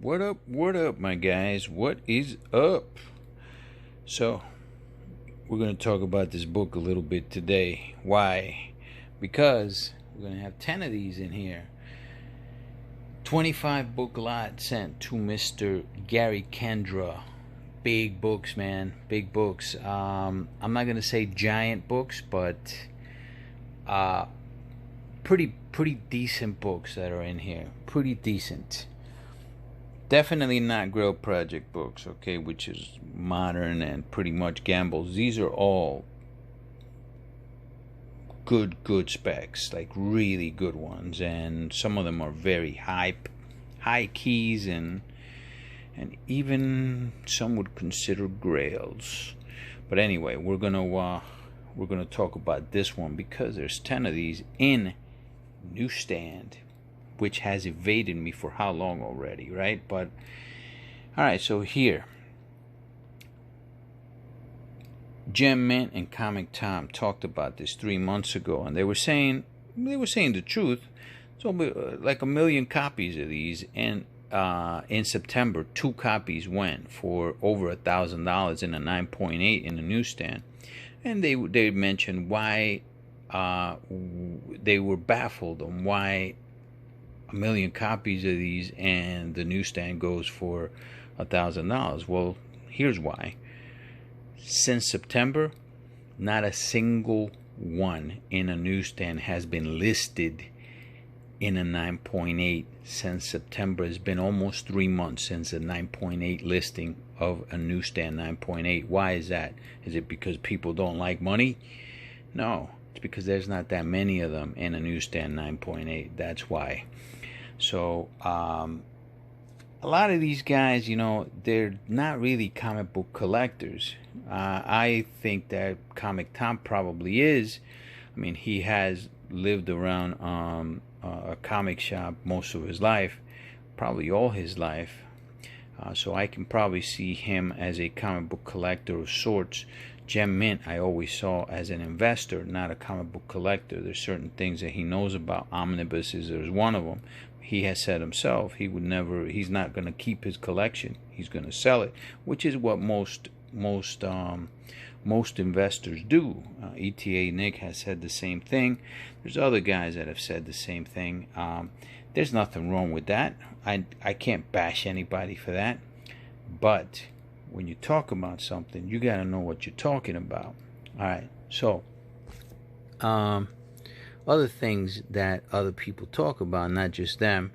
What up, my guys? What is up? So, we're going to talk about this book a little bit today. Why? Because we're going to have 10 of these in here. 25 book lot sent to Mr. Gary Kendra. Big books, man. Big books. I'm not going to say giant books, but pretty decent books that are in here. Pretty decent. Definitely not Grail Project books, okay, which is modern and pretty much gambles. These are all good specs, like really good ones, and some of them are very high keys, and even some would consider grails. But anyway, we're gonna talk about this one because there's 10 of these in Newsstand, which has evaded me for how long already, right? But all right, so here, Gem Mint and Comic Tom talked about this 3 months ago, and they were saying the truth. So like 1 million copies of these, and in September, 2 copies went for over $1,000 in a 9.8 in the Newsstand, and they mentioned why they were baffled on why 1 million copies of these and the Newsstand goes for $1,000. Well, here's why. Since September, not a single one in a Newsstand has been listed in a 9.8 since September. It's been almost 3 months since a 9.8 listing of a Newsstand 9.8. Why is that? Is it because people don't like money? No, it's because there's not that many of them in a Newsstand 9.8. That's why. So a lot of these guys, they're not really comic book collectors. I think that Comic Tom probably is. I mean, he has lived around a comic shop most of his life, probably all his life. So I can probably see him as a comic book collector of sorts. Gem Mint I always saw as an investor, not a comic book collector. There's certain things that he knows about. Omnibuses is one of them. He has said himself he's not going to keep his collection. He's going to sell it, which is what most investors do. ETA Nick has said the same thing. There's other guys that have said the same thing. There's nothing wrong with that. I can't bash anybody for that. But when you talk about something, you got to know what you're talking about. All right. So, other things that other people talk about, not just them,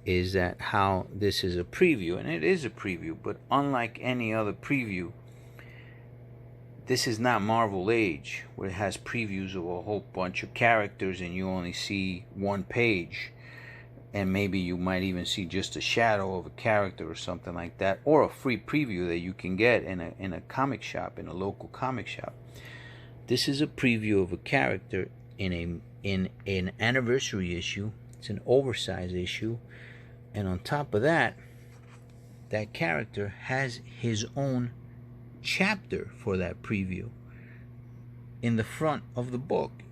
is that how this is a preview, and it is a preview, but unlike any other preview, this is not Marvel Age, where it has previews of a whole bunch of characters and you only see one page, and maybe you might even see just a shadow of a character or something like that, or a free preview that you can get in a comic shop, in a local comic shop. This is a preview of a character in an anniversary issue. It's an oversized issue, and on top of that, that character has his own chapter for that preview in the front of the book.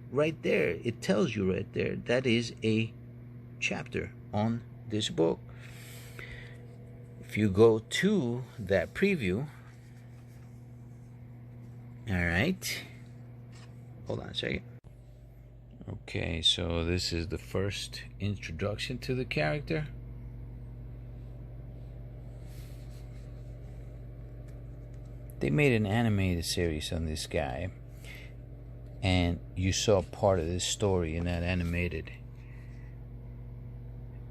Right there, it tells you right there that is a chapter on this book. If you go to that preview, all right, hold on a second. Okay, so this is the first introduction to the character. They made an animated series on this guy, and you saw part of this story in that animated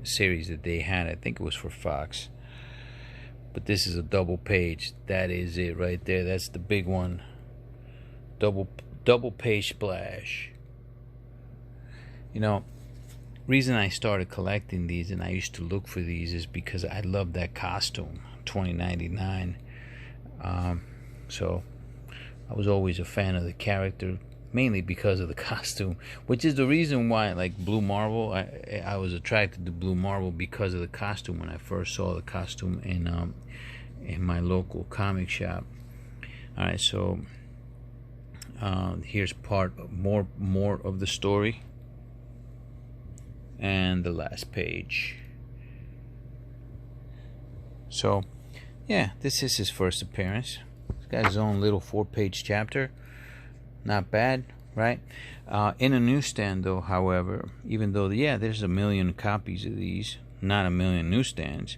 series that they had. I think it was for Fox. But this is a double page. That is it right there. That's the big one. Double page splash. Reason I started collecting these and I used to look for these is because I love that costume, $20.99. So I was always a fan of the character, mainly because of the costume, which is the reason why, like Blue Marvel, I was attracted to Blue Marvel because of the costume when I first saw the costume in my local comic shop. All right, so here's more of the story. And the last page. So, yeah, this is his first appearance. He's got his own little 4-page chapter. Not bad, right? In a newsstand, though, however, even though, yeah, there's 1 million copies of these, not 1 million newsstands.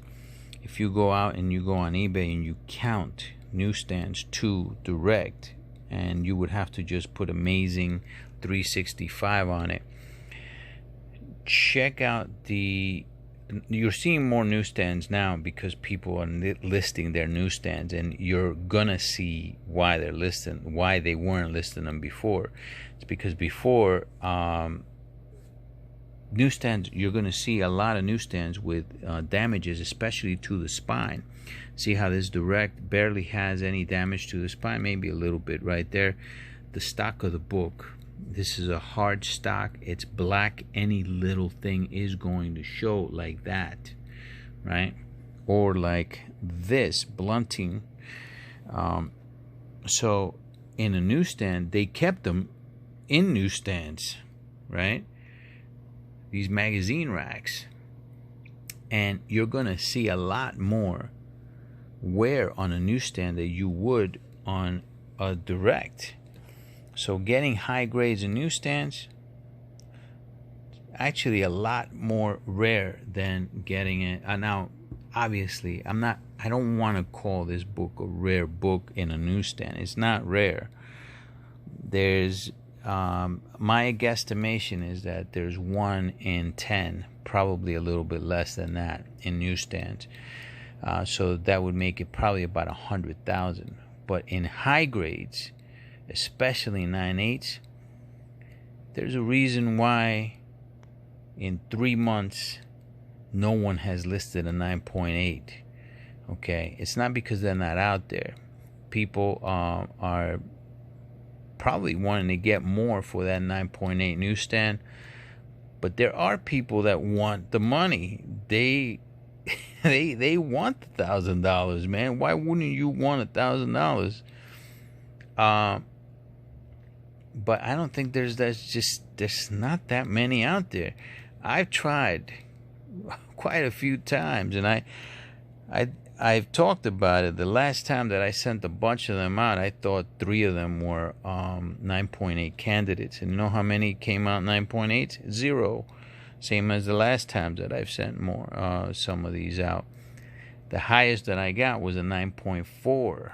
If you go out and you go on eBay and you count newsstands to direct, and you would have to just put Amazing 365 on it. Check out you're seeing more newsstands now because people are listing their newsstands, and you're gonna see why they weren't listing them before. It's because before, newsstands, you're gonna see a lot of newsstands with damages, especially to the spine. See how this direct barely has any damage to the spine, maybe a little bit right there. The stock of the book, this is a hard stock, it's black, any little thing is going to show like that, right? Or like this blunting. So in a newsstand, they kept them in newsstands, right? These magazine racks, and you're gonna see a lot more wear on a newsstand that you would on a direct. So getting high grades in newsstands, actually a lot more rare than getting it. Now, obviously, I don't want to call this book a rare book in a newsstand. It's not rare. There's my guesstimation is that there's 1 in 10, probably a little bit less than that, in newsstands. So that would make it probably about 100,000. But in high grades, especially 9/8, there's a reason why in 3 months no one has listed a 9.8. Okay, it's not because they're not out there. People are probably wanting to get more for that 9.8 newsstand, but there are people that want the money. They want $1,000, man. Why wouldn't you want $1,000? But I don't think there's not that many out there. I've tried quite a few times, and I've talked about it. The last time that I sent a bunch of them out, I thought 3 of them were 9.8 candidates, and you know how many came out 9.8? 0. Same as the last times that I've sent some of these out. The highest that I got was a 9.4.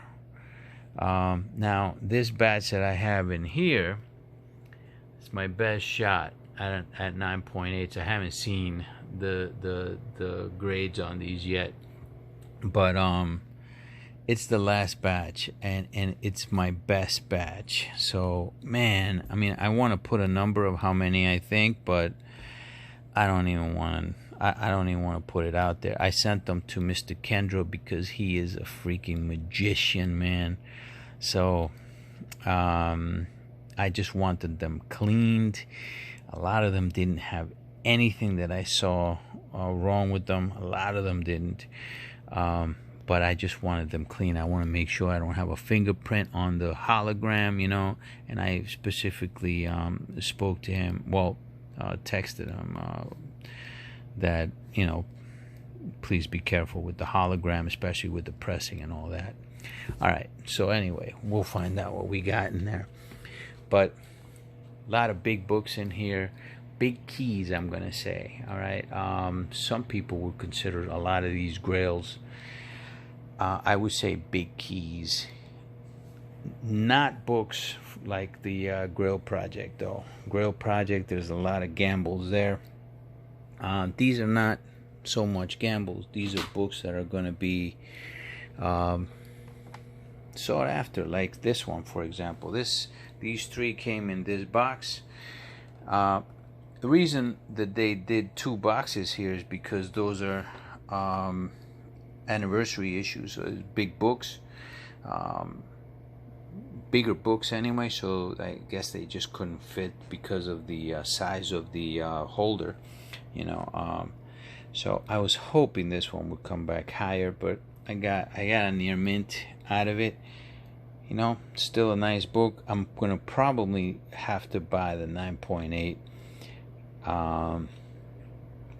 Now this batch that I have in here, it's my best shot at 9.8. I haven't seen the grades on these yet, but it's the last batch, and it's my best batch. So man, I mean, I want to put a number of how many I think, but I don't even want to put it out there. I sent them to Mr. Kendra because he is a freaking magician, man. So I just wanted them cleaned. A lot of them didn't have anything that I saw wrong with them. A lot of them didn't. But I just wanted them clean. I want to make sure I don't have a fingerprint on the hologram, And I specifically spoke to him, texted him that, please be careful with the hologram, especially with the pressing and all that. All right, so anyway, we'll find out what we got in there. But a lot of big books in here, big keys, I'm going to say. All right, some people would consider a lot of these grails, I would say, big keys. Not books like the Grail Project, though. Grail Project, there's a lot of gambles there. These are not so much gambles. These are books that are going to be sought after, like this one, for example. These 3 came in this box. The reason that they did 2 boxes here is because those are anniversary issues, so big books. Bigger books anyway, so I guess they just couldn't fit because of the size of the holder, so I was hoping this one would come back higher, but I got a near mint out of it. Still a nice book. I'm gonna probably have to buy the 9.8,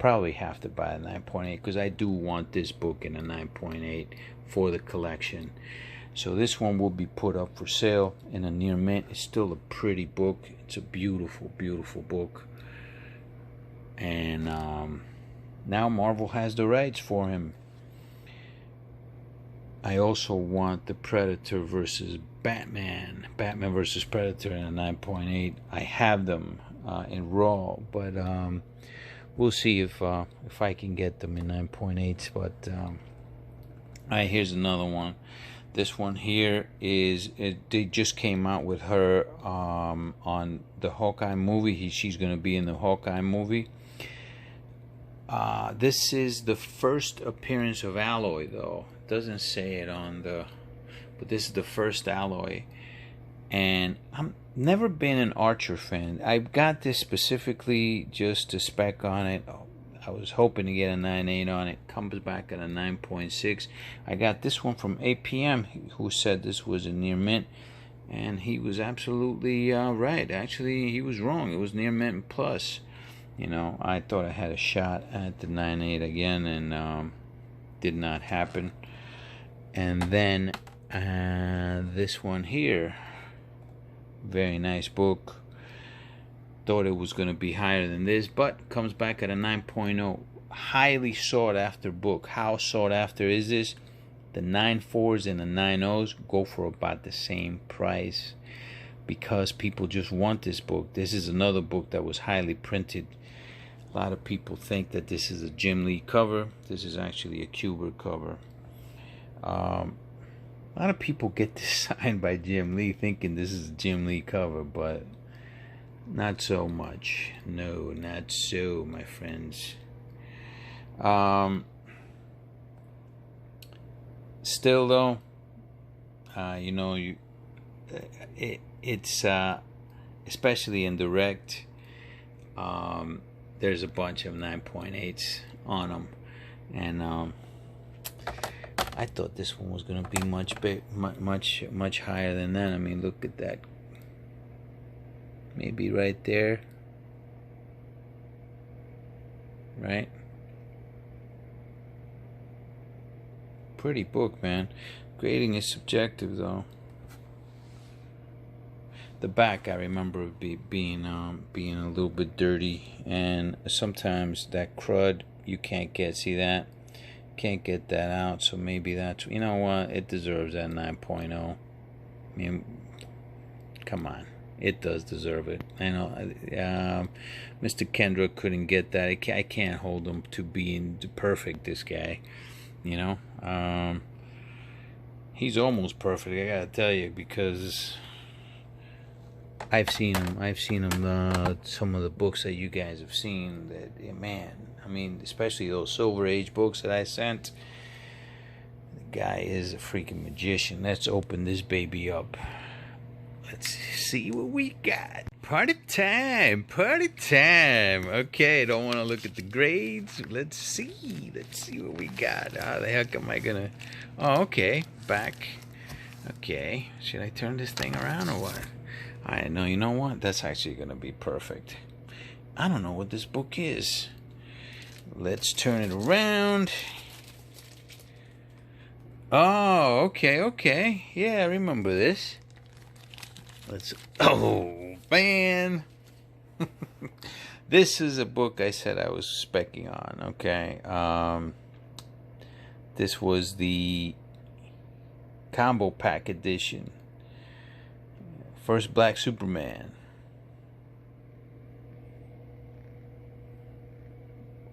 probably have to buy a 9.8 because I do want this book in a 9.8 for the collection. So this one will be put up for sale in a near mint. It's still a pretty book. It's a beautiful, beautiful book. And now Marvel has the rights for him. I also want the Predator versus Batman versus Predator in a 9.8. I have them in raw, but we'll see if I can get them in 9.8s. But here's another one. This one here they just came out with her on the Hawkeye movie. She's going to be in the Hawkeye movie. This is the first appearance of Alloy, though. It doesn't say it on the, but this is the first Alloy. And I've never been an Archer fan. I got this specifically just to spec on it. I was hoping to get a 9.8 on it. Comes back at a 9.6. I got this one from APM, who said this was a near mint, and he was absolutely right. Actually, he was wrong. It was near mint plus. You know, I thought I had a shot at the 9.8 again, and did not happen. And then this one here, very nice book. Thought it was going to be higher than this, but comes back at a 9.0. Highly sought after book. How sought after is this? The 9.4s and the 9.0s go for about the same price because people just want this book. This is another book that was highly printed. A lot of people think that this is a Jim Lee cover. This is actually a Kubert cover. A lot of people get this signed by Jim Lee thinking this is a Jim Lee cover, but not so much. No, not so, my friends. Still though, you know, it's especially in direct, there's a bunch of 9.8s on them, and I thought this one was gonna be much higher than that. I mean, look at that. Maybe right there, right? Pretty book, man. Grading is subjective, though. The back, I remember being a little bit dirty, and sometimes that crud you can't get. See that? Can't get that out. So maybe that's, you know what? It deserves that 9.0. I mean, come on. It does deserve it. I know Mr. Kendra couldn't get that. I can't hold him to being perfect, this guy. You know? He's almost perfect, I gotta tell you, because I've seen him some of the books that you guys have seen. That, man, I mean, especially those Silver Age books that I sent. The guy is a freaking magician. Let's open this baby up. Let's see what we got. Party time, party time. Okay, don't want to look at the grades. Let's see what we got. How the heck am I gonna? Oh, okay, back. Okay, should I turn this thing around or what? I know. You know what? That's actually gonna be perfect. I don't know what this book is. Let's turn it around. Oh, okay. Yeah, I remember this. Oh man, this is a book I said I was specking on. Okay, this was the combo pack edition. First Black Superman,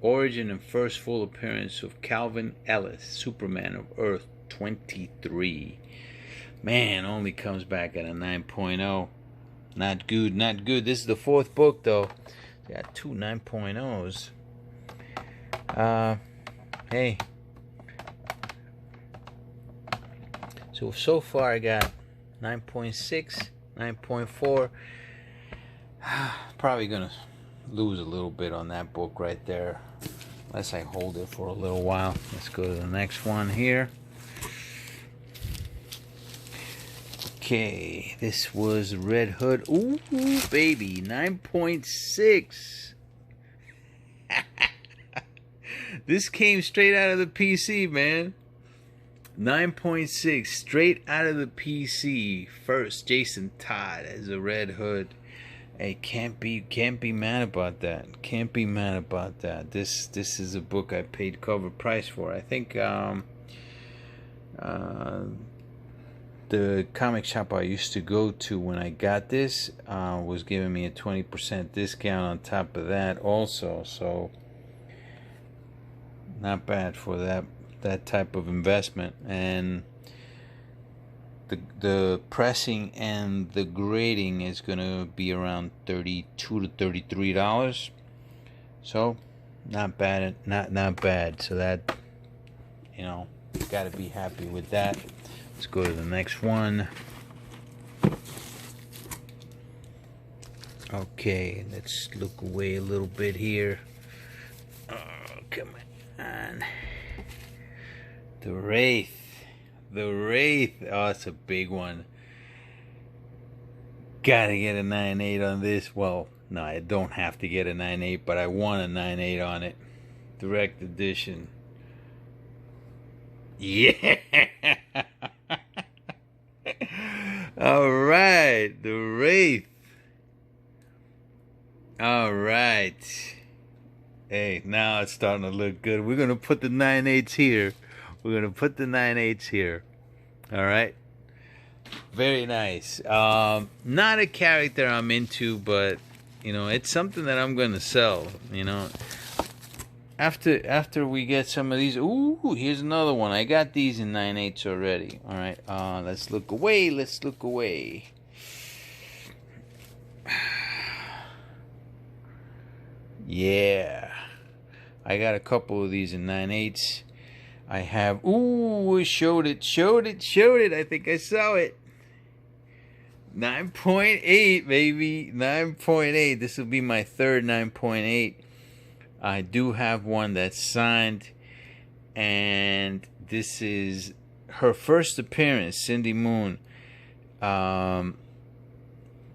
origin and first full appearance of Calvin Ellis, Superman of Earth 23. Man, only comes back at a 9.0. Not good, not good. This is the fourth book, though. Got two 9.0s. Hey. So far I got 9.6, 9.4. Probably gonna lose a little bit on that book right there, unless I hold it for a little while. Let's go to the next one here. Okay, this was Red Hood. Ooh, baby, 9.6. This came straight out of the PC, man. 9.6 straight out of the PC. First, Jason Todd as a Red Hood. Hey, can't be mad about that. Can't be mad about that. This is a book I paid cover price for. I think the comic shop I used to go to when I got this was giving me a 20% discount on top of that also. So not bad for that type of investment. And the pressing and the grading is gonna be around $32 to $33. So not bad, not bad. So that, you know, gotta be happy with that. Let's go to the next one. Okay, let's look away a little bit here. Oh, come on. The Wraith. The Wraith. Oh, it's a big one. Gotta get a 9.8 on this. Well, no, I don't have to get a 9.8, but I want a 9.8 on it. Direct edition. Yeah. Alright, the Wraith. Alright. Hey, now it's starting to look good. We're going to put the 9.8s here. We're going to put the 9.8s here. Alright. Very nice. Not a character I'm into, but, you know, it's something that I'm going to sell, you know. After we get some of these, ooh, here's another one. I got these in 9.8s already. All right, let's look away. Let's look away. Yeah, I got a couple of these in 9.8s. I have. Ooh, showed it. I think I saw it. 9.8, baby. 9.8. This will be my third 9.8. I do have one that's signed, and this is her first appearance, Cindy Moon.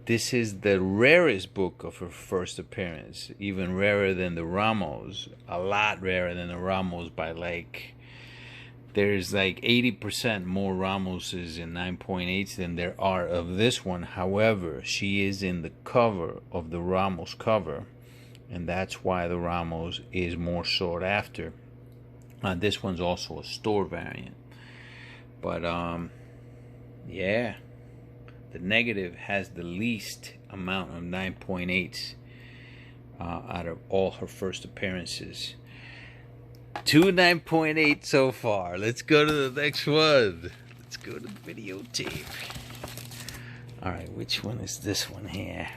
This is the rarest book of her first appearance, even rarer than the Ramos, a lot rarer than the Ramos by like, there's like 80% more Ramoses in 9.8s than there are of this one. However, she is in the cover of the Ramos cover. And that's why the Ramos is more sought after. This one's also a store variant. But, yeah. The negative has the least amount of 9.8s out of all her first appearances. 2 9.8 so far. Let's go to the next one. Let's go to the videotape. Alright, which one is this one here?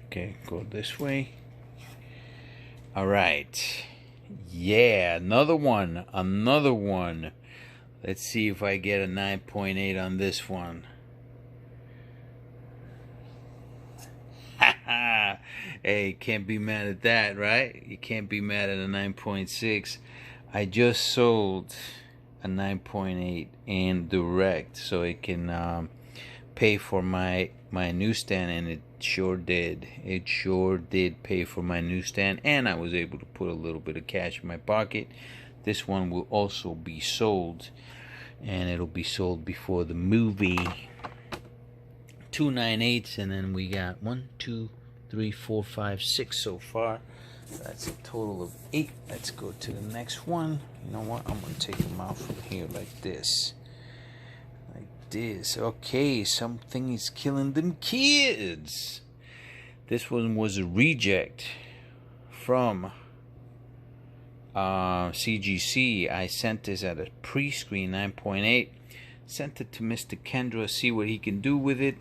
Okay, go this way. All right. Yeah, another one. Let's see if I get a 9.8 on this one. Hey, can't be mad at that, right? You can't be mad at a 9.6. I just sold a 9.8 in direct so it can pay for my newsstand, and it sure did pay for my newsstand, and I was able to put a little bit of cash in my pocket. This one will also be sold, and it'll be sold before the movie. 2 9.8s, and then we got 1 2 3 4 5 6 so far. That's a total of 8. Let's go to the next one. You know what? I'm going to take them out from here like this. Like this. Okay, something is killing them kids. This one was a reject from CGC. I sent this at a pre-screen 9.8. Sent it to Mr. Kendra, see what he can do with it.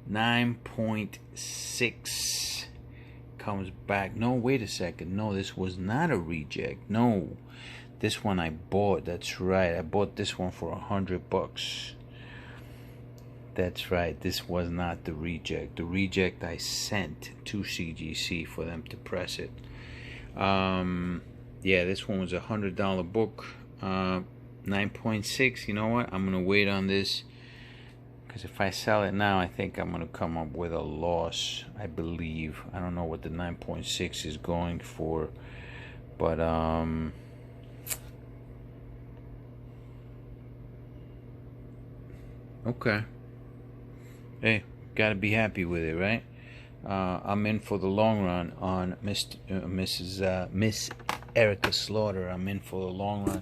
9.6. Comes back. No, wait a second. No, this was not a reject. No, this one I bought. That's right. I bought this one for $100. That's right. This was not the reject. The reject I sent to CGC for them to press it. Yeah, this one was a $100 book. 9.6. You know what? I'm gonna wait on this Because if I sell it now, I think I'm going to come up with a loss, I believe. I don't know what the 9.6 is going for. But, okay. Hey, gotta be happy with it, right? I'm in for the long run on Miss Erica Slaughter. I'm in for the long run.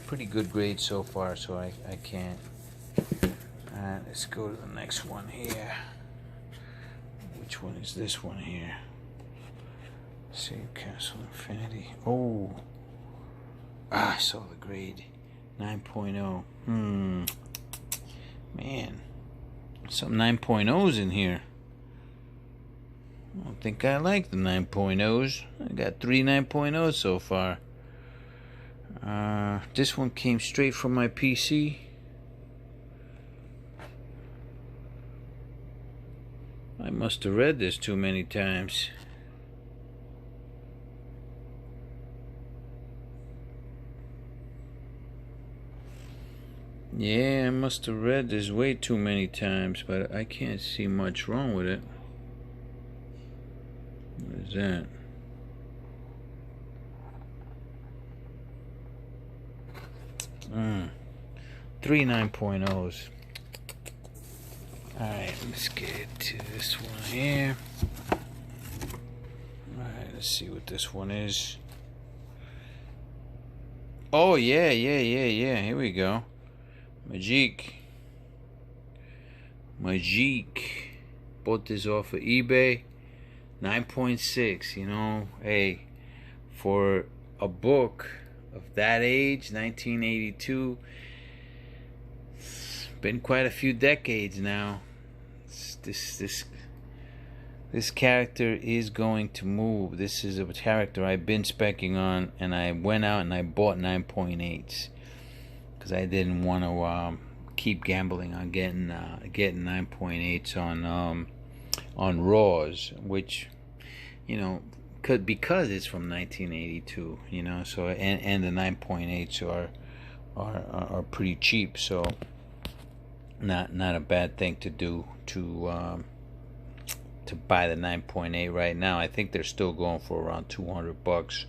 Pretty good grade so far, so I can't. Alright, let's go to the next one here. Which one is this one here? Save Castle Infinity. Oh. I saw the grade. 9.0. Man. Some 9.0s in here. I don't think I like the 9.0s. I got 3 9.0s so far. This one came straight from my PC. I must have read this too many times. Yeah, I must have read this way too many times, but I can't see much wrong with it. What is that? Three 9.0s. Alright, let's get to this one here. Alright, let's see what this one is. Oh, yeah. Here we go. Magic. Bought this off of eBay. 9.6, you know. Hey, for a book of that age, 1982, it's been quite a few decades now. This character is going to move. This is a character I've been specking on, and I went out and I bought 9.8s because I didn't want to keep gambling on getting 9.8s on Raws, which, you know, because it's from 1982, you know. So and the 9.8s are pretty cheap, so not a bad thing to do to buy the 9.8 right now. I think they're still going for around $200,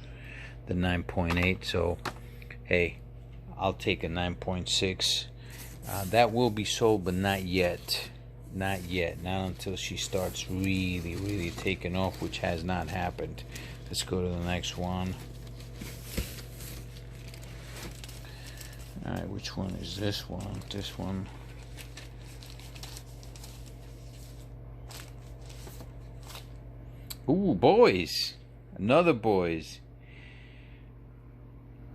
the 9.8. So hey, I'll take a 9.6. That will be sold, but not yet. Not until she starts really taking off, which has not happened. Let's go to the next one. Alright, which one is this one? This one. Ooh, boys. Another boys.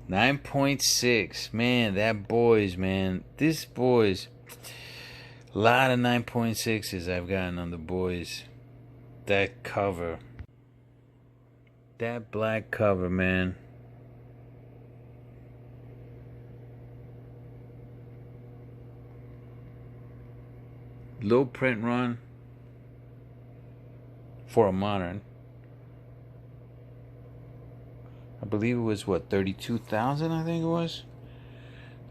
9.6. Man, that boys, man. This boys. A lot of 9.6s I've gotten on the boys. That cover. That black cover, man. Low print run for a modern. I believe it was what, 32,000, I think it was.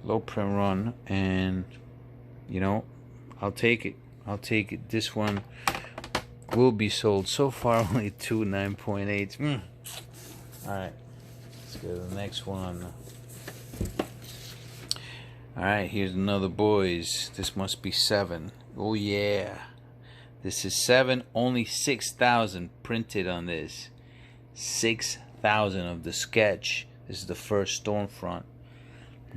Low print run, and you know, I'll take it. This one will be sold. So far, only 2 9.8s. Alright, let's go to the next one. Alright, here's another boys. This must be 7. Oh yeah, this is 7. Only 6,000 printed on this. 6,000 of the sketch. This is the first Stormfront.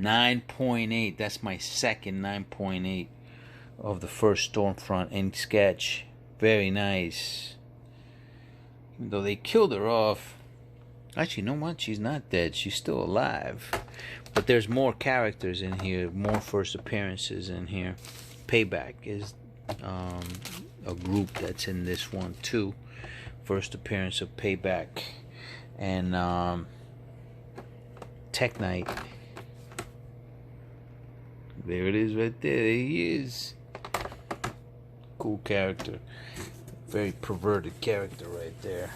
9.8. That's my second 9.8 of the first Stormfront in sketch. Very nice. Even though they killed her off. Actually, you know what? She's not dead. She's still alive. But there's more characters in here. More first appearances in here. Payback is a group that's in this one too. First appearance of Payback. And Tech Knight. There it is right there. There he is. Cool character. Very perverted character right there.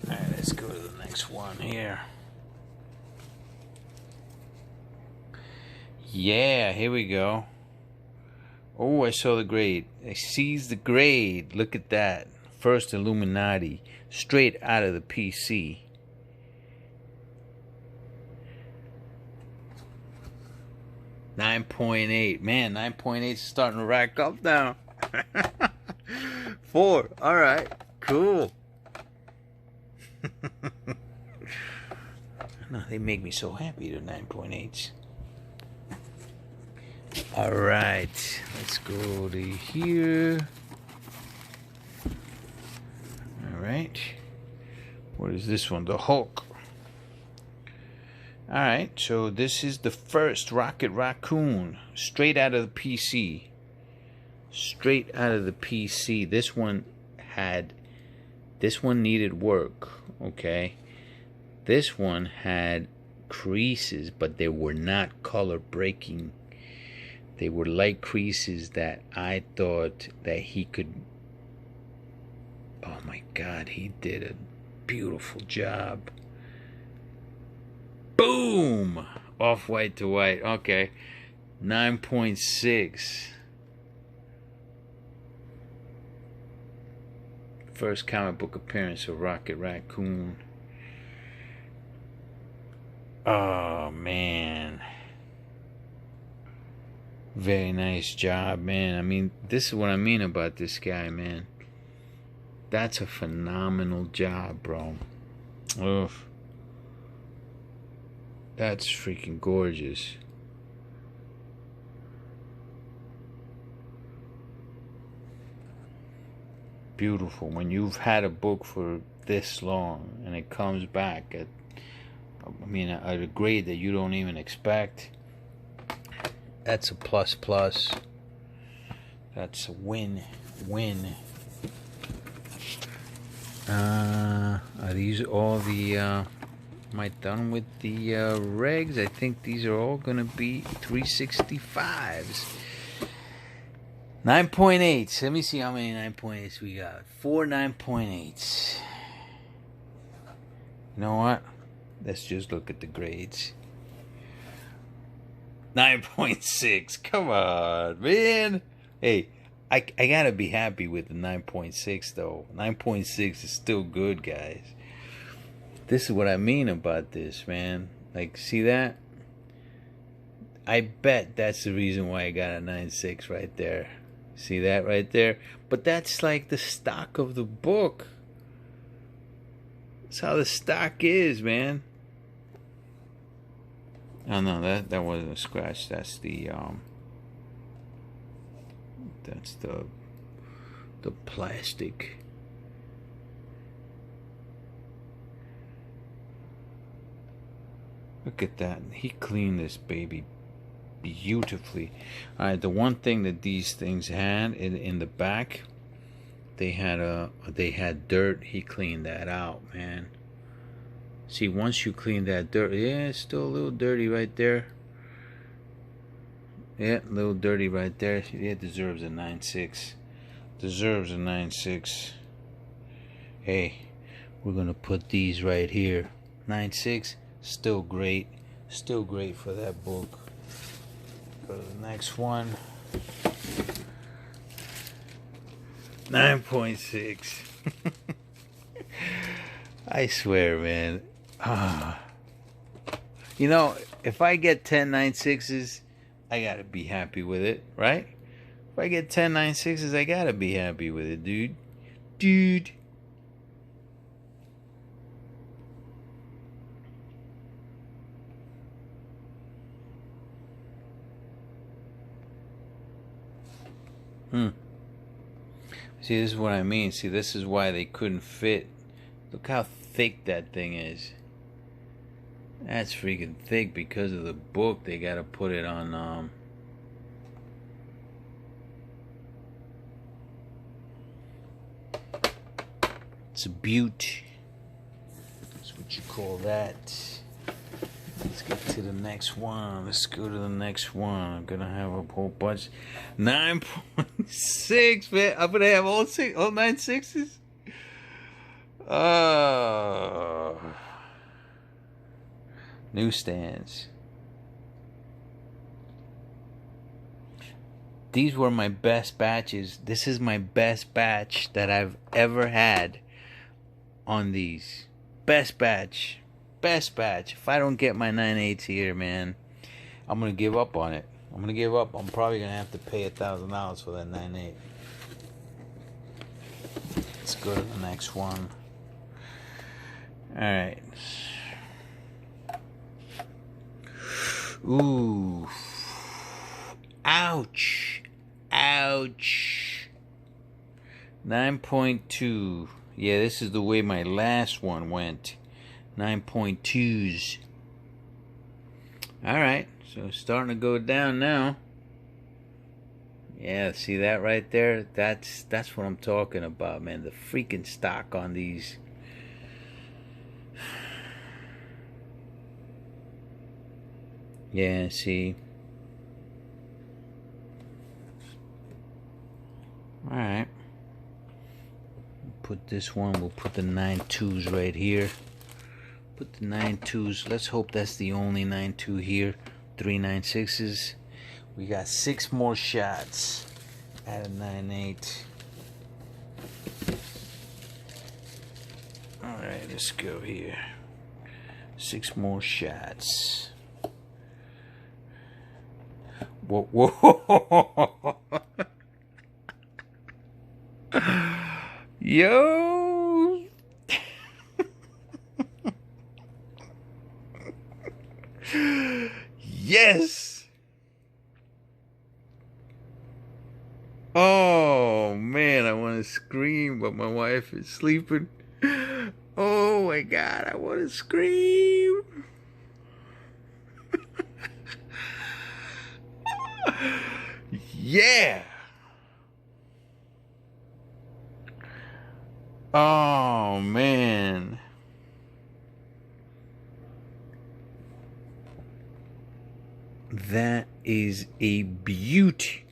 Alright, let's go to the next one here. Yeah, here we go. Oh, I saw the grade. I sees the grade. Look at that. First Illuminati. Straight out of the PC. $9.8. Man, 9.8 is starting to rack up now. 4. Alright. Cool. No, they make me so happy, the 9.8s. Alright. Let's go to here. Alright. What is this one? The Hulk. Alright, so this is the first Rocket Raccoon. Straight out of the PC. Straight out of the PC. This one needed work. Okay. This one had creases, but they were not color breaking. They were light creases that I thought that he could. Oh my God, he did a beautiful job. Boom! Off white to white. Okay. 9.6. First comic book appearance of Rocket Raccoon. Oh, man. Very nice job, man. I mean, this is what I mean about this guy, man. That's a phenomenal job, bro. Ugh. That's freaking gorgeous. Beautiful. When you've had a book for this long and it comes back at, at a grade that you don't even expect, that's a plus plus. That's a win. Are these all the am I done with the regs? I think these are all gonna be 365s. 9.8. Let me see how many 9.8s we got. 4 9.8s. You know what? Let's just look at the grades. 9.6. Come on, man. Hey, I gotta be happy with the 9.6 though. 9.6 is still good, guys. This is what I mean about this, man. Like, see that? I bet that's the reason why I got a 9.6 right there. See that right there? But that's like the stock of the book. That's how the stock is, man. Oh no, that wasn't a scratch. That's the plastic. Look at that. He cleaned this baby beautifully. Alright, the one thing that these things had in the back, they had dirt. He cleaned that out, man. See, once you clean that dirt, yeah, it's still a little dirty right there. Yeah, a little dirty right there. Yeah, it deserves a 9.6. Deserves a 9.6. Hey, we're gonna put these right here. 9.6, still great. Still great for that book. Go to the next one. 9.6. I swear, man. You know, if I get 10 9.6s, I gotta be happy with it, right? If I get 10 9.6s, I gotta be happy with it, dude. Dude. See, this is what I mean. See, this is why they couldn't fit. Look how thick that thing is. That's freaking thick because of the book. They gotta put it on it's a beaut. That's what you call that. Let's get to the next one. Let's go to the next one. I'm gonna have a whole bunch. 9.6, man. I'm gonna have all 9.6s. Newsstands. These were my best batches. This is my best batch that I've ever had on these. Best batch. Best batch. If I don't get my 9/8 here, man, I'm going to give up on it. I'm going to give up. I'm probably going to have to pay $1,000 for that 9/8. Let's go to the next one. Alright. Ooh. Ouch. Ouch. 9.2. Yeah, this is the way my last one went. 9.2s. Alright, so it's starting to go down now. Yeah, see that right there? That's what I'm talking about, man. The freaking stock on these. Yeah, see. Alright. Put this one, we'll put the 9.2s right here. Put the 9.2s. Let's hope that's the only 9.2 here. 3 9.6s. We got 6 more shots at a 9.8. Alright, let's go here. 6 more shots. Whoa, whoa. Yo. Yes. Oh man, I want to scream, but my wife is sleeping. Oh my God, I want to scream. Yeah. Oh man. That is a beauty.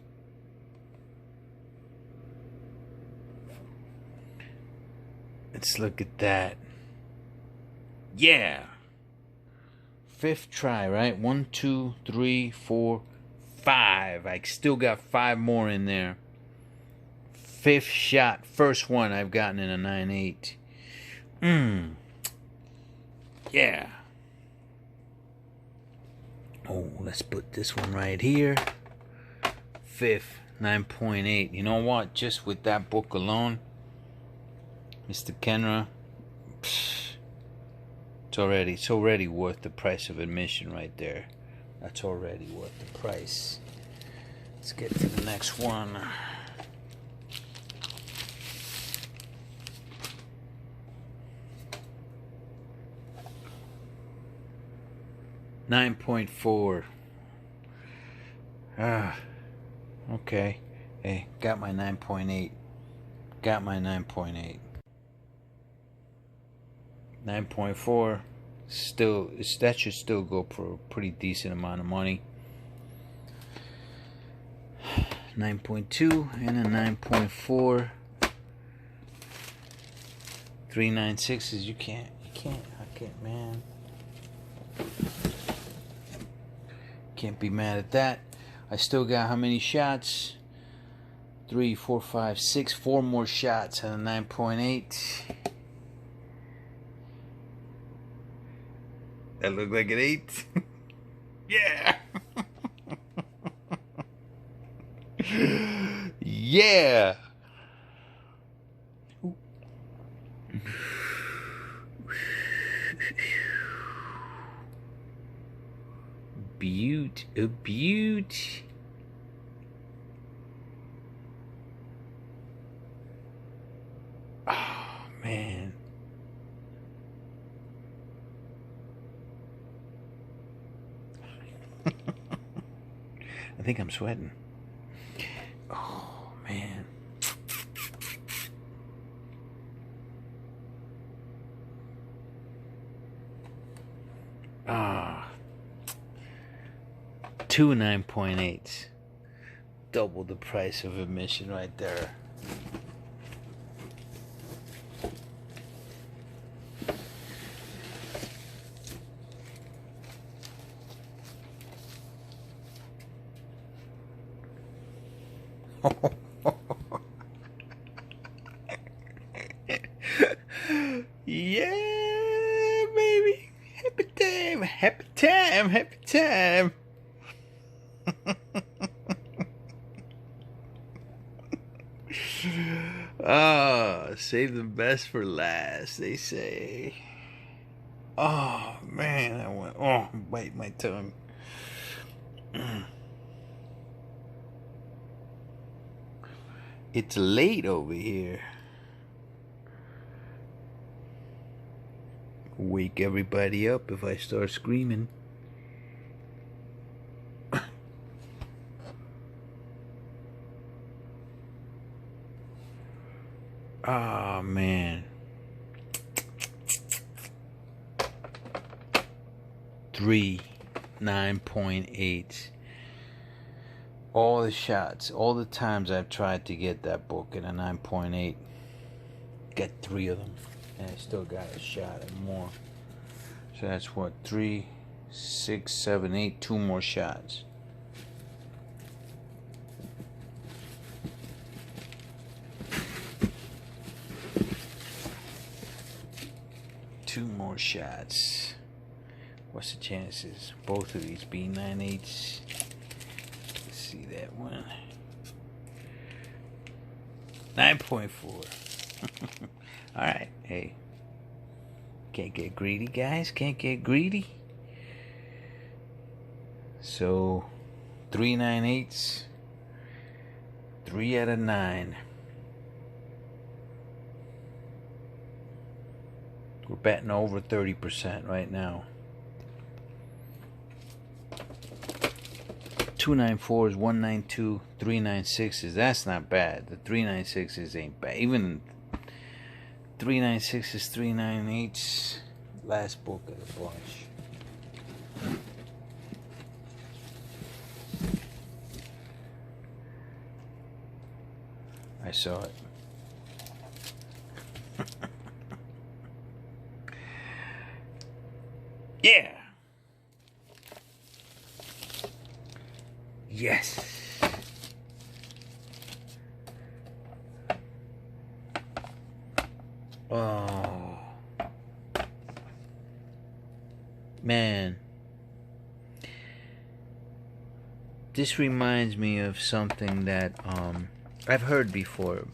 Let's look at that. Yeah. 5th try, right? 1, 2, 3, 4, 5. I still got 5 more in there. 5th shot. First one I've gotten in a 9.8. Yeah. Oh, let's put this one right here. 5th, 9.8. You know what? Just with that book alone, Mr. Kendra, it's already worth the price of admission right there. That's already worth the price. Let's get to the next one. $9.4. Okay. Hey, got my 9.8. Got my 9.8. 9.4. Still, that should still go for a pretty decent amount of money. 9.2 and a 9.4. 3 9.6s. You can't, man. Can't be mad at that. I still got how many shots? 3, 4, 5, 6. 4 more shots at a 9.8. That looked like an 8. Yeah. Yeah. Beaut, a beaut. Oh man. I think I'm sweating. Oh man. Ah. 2 9.8s. Double the price of admission right there. Yeah, baby. Happy time, happy time, happy time. Save the best for last, they say. Oh, man, I went, bite my tongue. It's late over here. Wake everybody up if I start screaming. Oh, man. 9.8. All the shots, all the times I've tried to get that book at a 9.8, get 3 of them, and I still got a shot at more. So that's what, 3, 6, 7, 8, 2 more shots. Two more shots. What's the chances? Both of these being 9.8s. See that one. 9.4. All right. Hey. Can't get greedy, guys. Can't get greedy. So, 3 9.8s. 3 out of 9. We're betting over 30% right now. 294s, 192, 396s. That's not bad. The 396s ain't bad. Even 396s, 398s. Last book of the bunch. I saw it. Yeah. Yes. Oh. Man. This reminds me of something that I've heard before,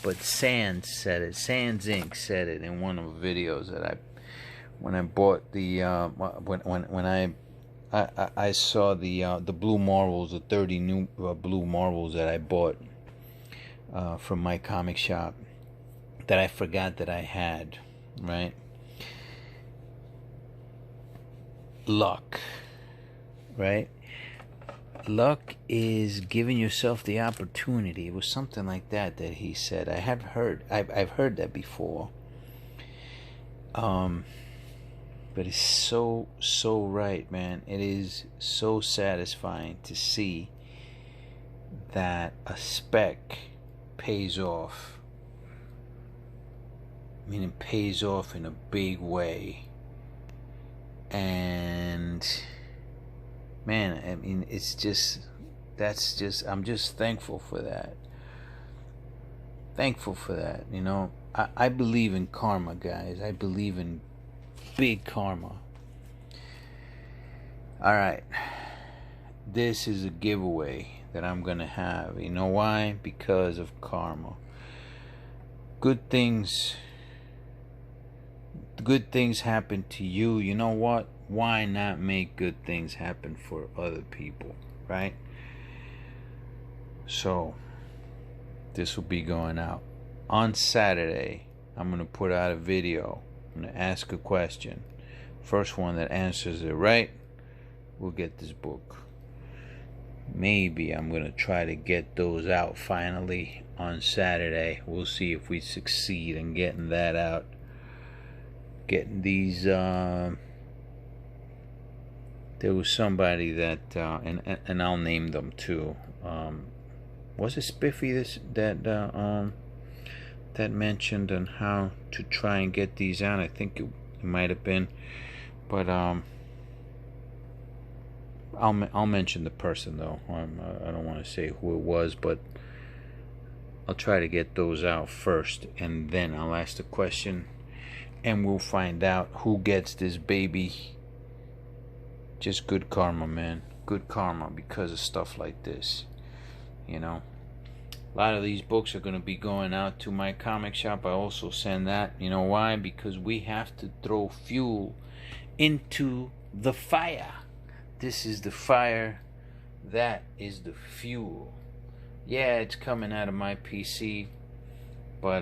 but Sands said it. Sands Inc. said it in one of the videos that when I bought the when I saw the blue marbles, the 30 new blue marbles that I bought from my comic shop that I forgot that I had, right? Luck, right? Luck is giving yourself the opportunity. It was something like that he said. I've heard that before. But it's so right, man. It is so satisfying to see that a spec pays off. I mean, it pays off in a big way. And man, I mean, it's just, I'm just thankful for that. Thankful for that, you know. I believe in karma, guys. I believe in big karma. Alright. This is a giveaway that I'm gonna have. You know why? Because of karma. Good things happen to you. You know what? Why not make good things happen for other people, right? So this will be going out on Saturday. I'm gonna put out a video. I'm gonna ask a question. First one that answers it right will get this book. Maybe I'm gonna try to get those out finally on Saturday. We'll see if we succeed in getting that out. Getting these there was somebody that and I'll name them too. Was it Spiffy that mentioned on how to try and get these out? I think it might have been, but I'll mention the person though. I don't want to say who it was, but I'll try to get those out first, and then I'll ask the question, and we'll find out who gets this baby. Just good karma, man. Good karma because of stuff like this. You know, a lot of these books are going to be going out to my comic shop. I also send that. You know why? Because we have to throw fuel into the fire. This is the fire. That is the fuel. Yeah, it's coming out of my PC, but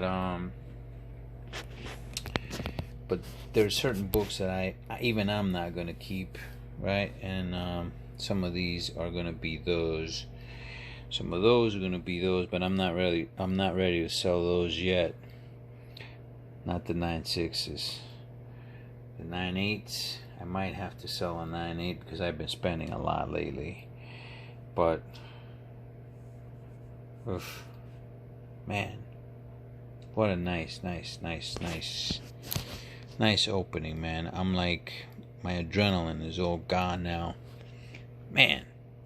there's certain books that I'm not gonna keep, right? And some of these are gonna be those. Some of those are gonna be those, but I'm not ready to sell those yet. Not the 9.6s. The 9.8s, I might have to sell a 9.8 because I've been spending a lot lately. But oof, man, what a nice opening, man. I'm like, my adrenaline is all gone now, man.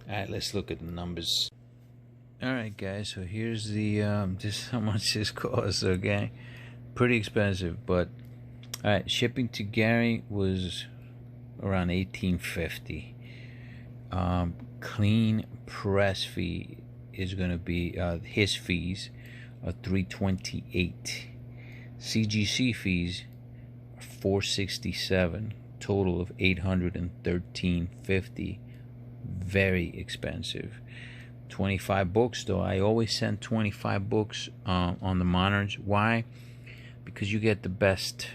All right, let's look at the numbers. All right, guys, so here's the this how much this costs. Okay, pretty expensive, but all right, shipping to Gary was around $18.50. Clean press fee is going to be his fees are $328. CGC fees are $467. Total of $813.50. Very expensive. 25 books though. I always send 25 books on the monitors. Why? Because you get the best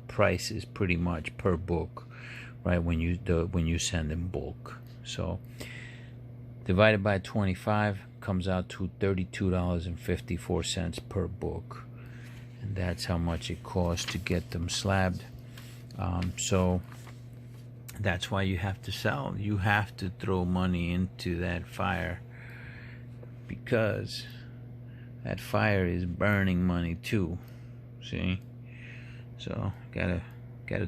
prices pretty much per book, right? When you send in bulk. So divided by 25 comes out to $32.54 per book, and that's how much it costs to get them slabbed. So that's why you have to sell. You have to throw money into that fire, because that fire is burning money too. See? So gotta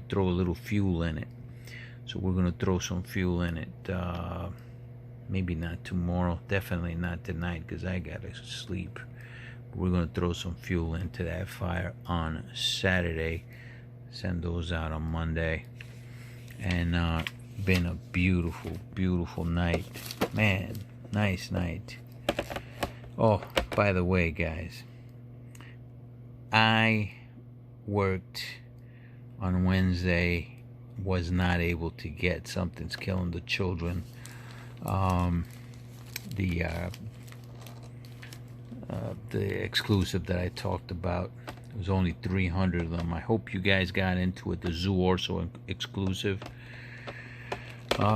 throw a little fuel in it. So we're gonna throw some fuel in it. Maybe not tomorrow, definitely not tonight, because I gotta sleep. We're gonna throw some fuel into that fire on Saturday. Send those out on Monday. And been a beautiful night, man. Nice night. Oh, by the way, guys, I worked on Wednesday. Was not able to get Something's Killing the Children. The exclusive that I talked about. There was only 300 of them. I hope you guys got into it. The Zoo Orso exclusive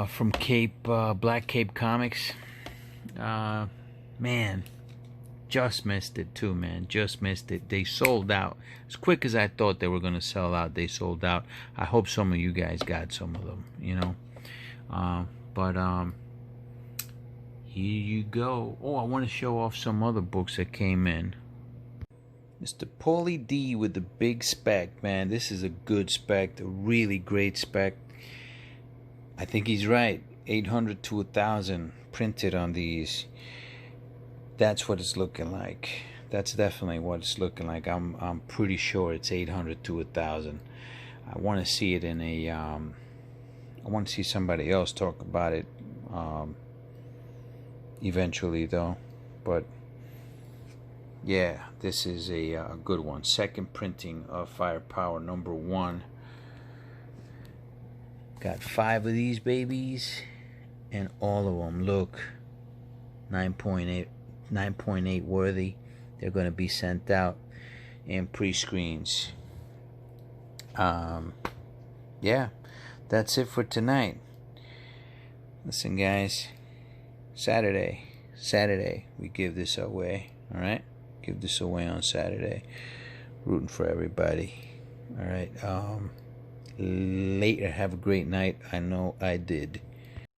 from Black Cape Comics. Man, just missed it too, man. Just missed it. They sold out as quick as I thought they were gonna sell out. They sold out. I hope some of you guys got some of them. You know, but here you go. Oh, I want to show off some other books that came in. Mr. Paulie D with the big spec, man. This is a good spec, a really great spec. I think he's right. 800 to 1,000 printed on these. That's what it's looking like. That's definitely what it's looking like. I'm pretty sure it's 800 to 1,000. I want to see it in a. I want to see somebody else talk about it. Eventually, though, but. Yeah, this is a good one. Second printing of Firepower #1. Got 5 of these babies, and all of them look 9.8 worthy. They're going to be sent out in pre-screens. Yeah, that's it for tonight. Listen, guys, Saturday, we give this away. All right. Give this away on Saturday. Rooting for everybody. All right. Later. Have a great night. I know I did.